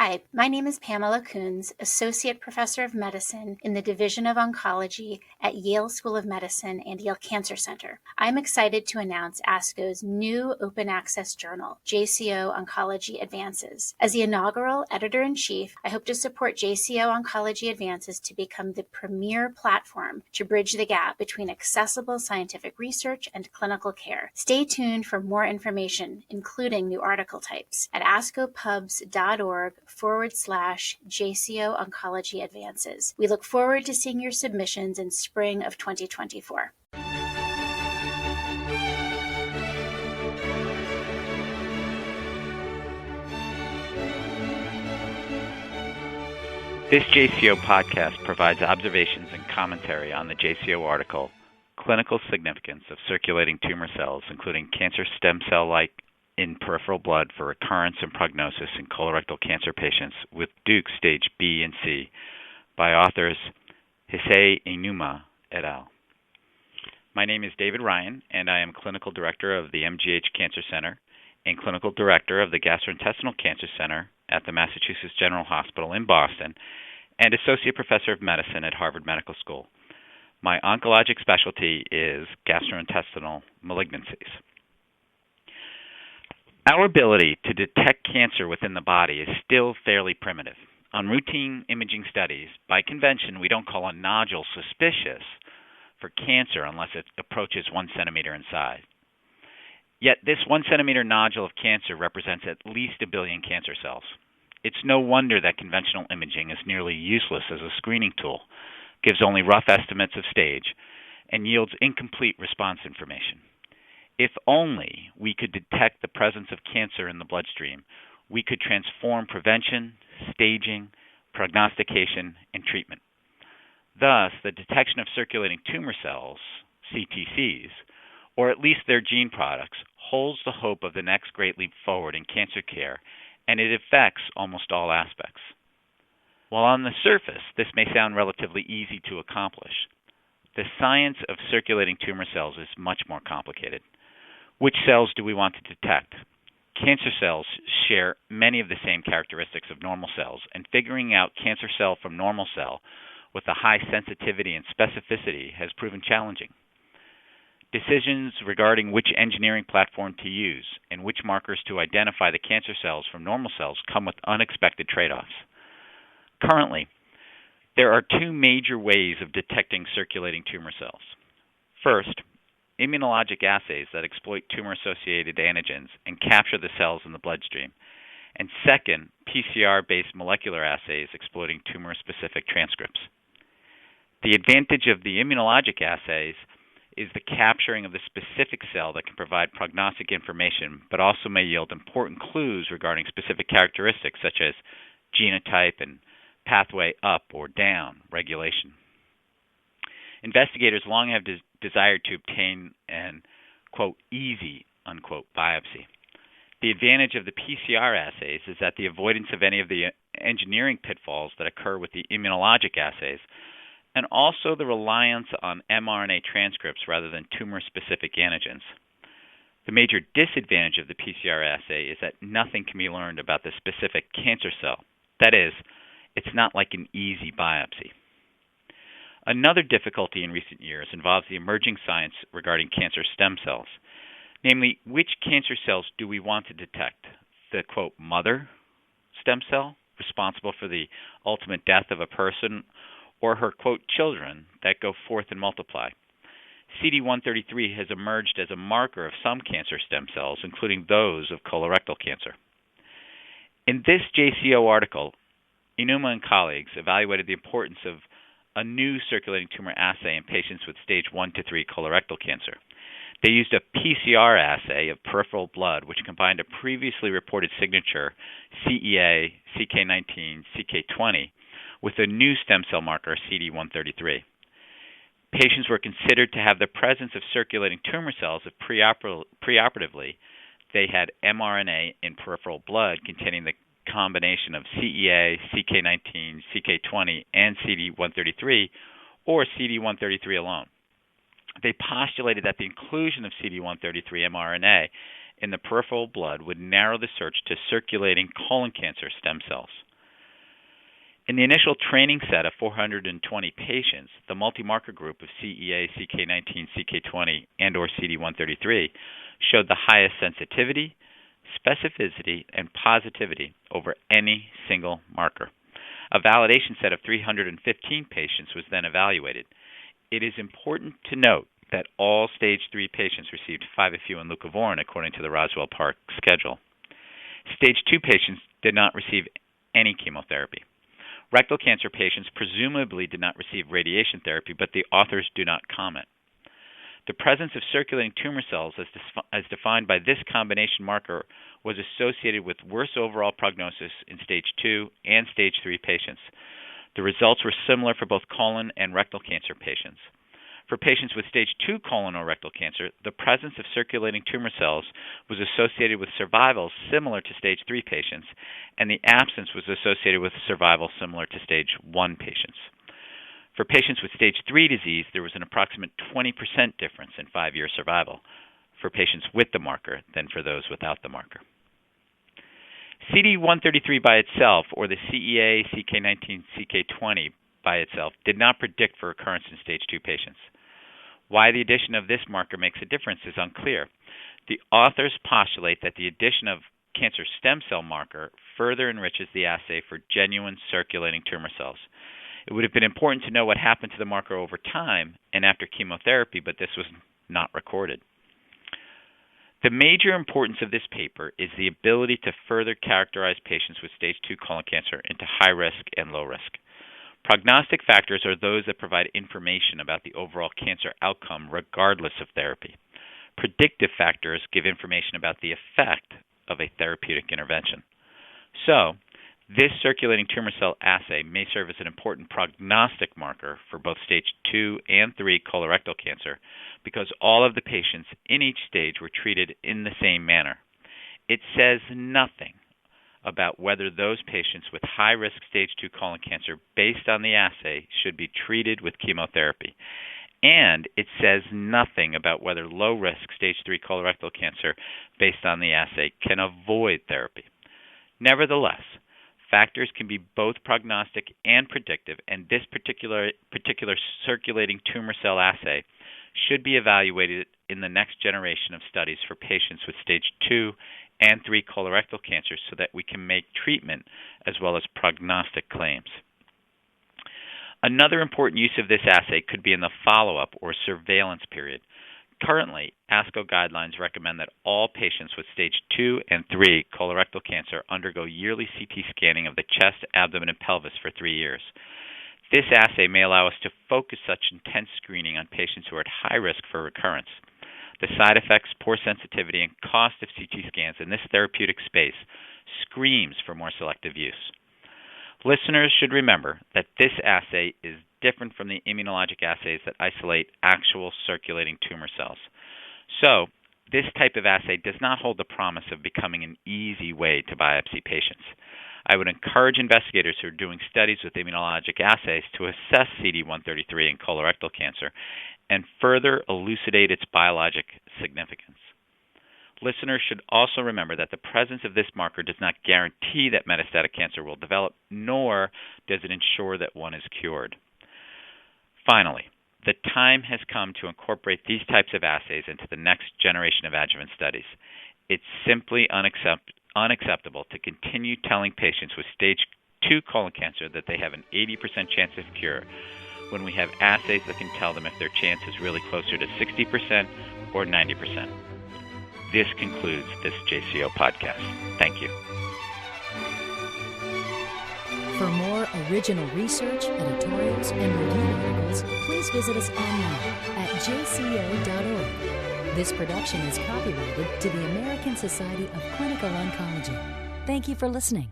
Hi, my name is Pamela Coons, Associate Professor of Medicine in the Division of Oncology at Yale School of Medicine and Yale Cancer Center. I'm excited to announce ASCO's new open access journal, JCO Oncology Advances. As the inaugural editor-in-chief, I hope to support JCO Oncology Advances to become the premier platform to bridge the gap between accessible scientific research and clinical care. Stay tuned for more information, including new article types, at ascopubs.org/JCO Oncology Advances. We look forward to seeing your submissions in spring of 2024. This JCO podcast provides observations and commentary on the JCO article, Clinical Significance of Circulating Tumor Cells, including cancer stem cell-like in peripheral blood for recurrence and prognosis in colorectal cancer patients with Duke stage B and C, by authors Hisae Iinuma et al. My name is David Ryan, and I am Clinical Director of the MGH Cancer Center and Clinical Director of the Gastrointestinal Cancer Center at the Massachusetts General Hospital in Boston, and Associate Professor of Medicine at Harvard Medical School. My oncologic specialty is gastrointestinal malignancies. Our ability to detect cancer within the body is still fairly primitive. On routine imaging studies, by convention, we don't call a nodule suspicious for cancer unless it approaches 1 centimeter in size. Yet this 1 centimeter nodule of cancer represents at least 1 billion cancer cells. It's no wonder that conventional imaging is nearly useless as a screening tool, gives only rough estimates of stage, and yields incomplete response information. If only we could detect the presence of cancer in the bloodstream, we could transform prevention, staging, prognostication, and treatment. Thus, the detection of circulating tumor cells, CTCs, or at least their gene products, holds the hope of the next great leap forward in cancer care, and it affects almost all aspects. While on the surface, this may sound relatively easy to accomplish, the science of circulating tumor cells is much more complicated. Which cells do we want to detect? Cancer cells share many of the same characteristics of normal cells, and figuring out cancer cell from normal cell with a high sensitivity and specificity has proven challenging. Decisions regarding which engineering platform to use and which markers to identify the cancer cells from normal cells come with unexpected trade-offs. Currently, there are two major ways of detecting circulating tumor cells. First, immunologic assays that exploit tumor-associated antigens and capture the cells in the bloodstream. And second, PCR-based molecular assays exploiting tumor-specific transcripts. The advantage of the immunologic assays is the capturing of the specific cell that can provide prognostic information, but also may yield important clues regarding specific characteristics such as genotype and pathway up or down regulation. Investigators long have desired to obtain an, quote, easy, unquote, biopsy. The advantage of the PCR assays is that the avoidance of any of the engineering pitfalls that occur with the immunologic assays, and also the reliance on mRNA transcripts rather than tumor-specific antigens. The major disadvantage of the PCR assay is that nothing can be learned about the specific cancer cell. That is, it's not like an easy biopsy. Another difficulty in recent years involves the emerging science regarding cancer stem cells. Namely, which cancer cells do we want to detect? The, quote, mother stem cell, responsible for the ultimate death of a person, or her, quote, children that go forth and multiply. CD133 has emerged as a marker of some cancer stem cells, including those of colorectal cancer. In this JCO article, Iinuma and colleagues evaluated the importance of a new circulating tumor assay in patients with stage 1 to 3 colorectal cancer. They used a PCR assay of peripheral blood, which combined a previously reported signature, CEA, CK19, CK20, with a new stem cell marker, CD133. Patients were considered to have the presence of circulating tumor cells if preoperatively they had mRNA in peripheral blood containing the combination of CEA, CK19, CK20, and CD133, or CD133 alone. They postulated that the inclusion of CD133 mRNA in the peripheral blood would narrow the search to circulating colon cancer stem cells. In the initial training set of 420 patients, the multi-marker group of CEA, CK19, CK20, and or CD133 showed the highest sensitivity, specificity, and positivity over any single marker. A validation set of 315 patients was then evaluated. It is important to note that all stage 3 patients received 5-FU and leucovorin according to the Roswell Park schedule. Stage 2 patients did not receive any chemotherapy. Rectal cancer patients presumably did not receive radiation therapy, but the authors do not comment. The presence of circulating tumor cells as defined by this combination marker was associated with worse overall prognosis in stage 2 and stage 3 patients. The results were similar for both colon and rectal cancer patients. For patients with stage 2 colon or rectal cancer, the presence of circulating tumor cells was associated with survival similar to stage 3 patients, and the absence was associated with survival similar to stage 1 patients. For patients with stage 3 disease, there was an approximate 20% difference in 5-year survival for patients with the marker than for those without the marker. CD133 by itself, or the CEA, CK19, CK20 by itself, did not predict for recurrence in stage 2 patients. Why the addition of this marker makes a difference is unclear. The authors postulate that the addition of cancer stem cell marker further enriches the assay for genuine circulating tumor cells. It would have been important to know what happened to the marker over time and after chemotherapy, but this was not recorded. The major importance of this paper is the ability to further characterize patients with stage 2 colon cancer into high risk and low risk. Prognostic factors are those that provide information about the overall cancer outcome regardless of therapy. Predictive factors give information about the effect of a therapeutic intervention. So, this circulating tumor cell assay may serve as an important prognostic marker for both stage 2 and 3 colorectal cancer because all of the patients in each stage were treated in the same manner. It says nothing about whether those patients with high-risk stage 2 colon cancer based on the assay should be treated with chemotherapy. And it says nothing about whether low-risk stage 3 colorectal cancer based on the assay can avoid therapy. Nevertheless, factors can be both prognostic and predictive, and this particular circulating tumor cell assay should be evaluated in the next generation of studies for patients with stage 2 and 3 colorectal cancers so that we can make treatment as well as prognostic claims. Another important use of this assay could be in the follow-up or surveillance period. Currently, ASCO guidelines recommend that all patients with stage 2 and 3 colorectal cancer undergo yearly CT scanning of the chest, abdomen, and pelvis for 3 years. This assay may allow us to focus such intense screening on patients who are at high risk for recurrence. The side effects, poor sensitivity, and cost of CT scans in this therapeutic space screams for more selective use. Listeners should remember that this assay is different from the immunologic assays that isolate actual circulating tumor cells. So, this type of assay does not hold the promise of becoming an easy way to biopsy patients. I would encourage investigators who are doing studies with immunologic assays to assess CD133 in colorectal cancer and further elucidate its biologic significance. Listeners should also remember that the presence of this marker does not guarantee that metastatic cancer will develop, nor does it ensure that one is cured. Finally, the time has come to incorporate these types of assays into the next generation of adjuvant studies. It's simply unacceptable to continue telling patients with stage 2 colon cancer that they have an 80% chance of cure when we have assays that can tell them if their chance is really closer to 60% or 90%. This concludes this JCO podcast. Thank you. For more original research, editorials, and review articles, please visit us online at jco.org. This production is copyrighted to the American Society of Clinical Oncology. Thank you for listening.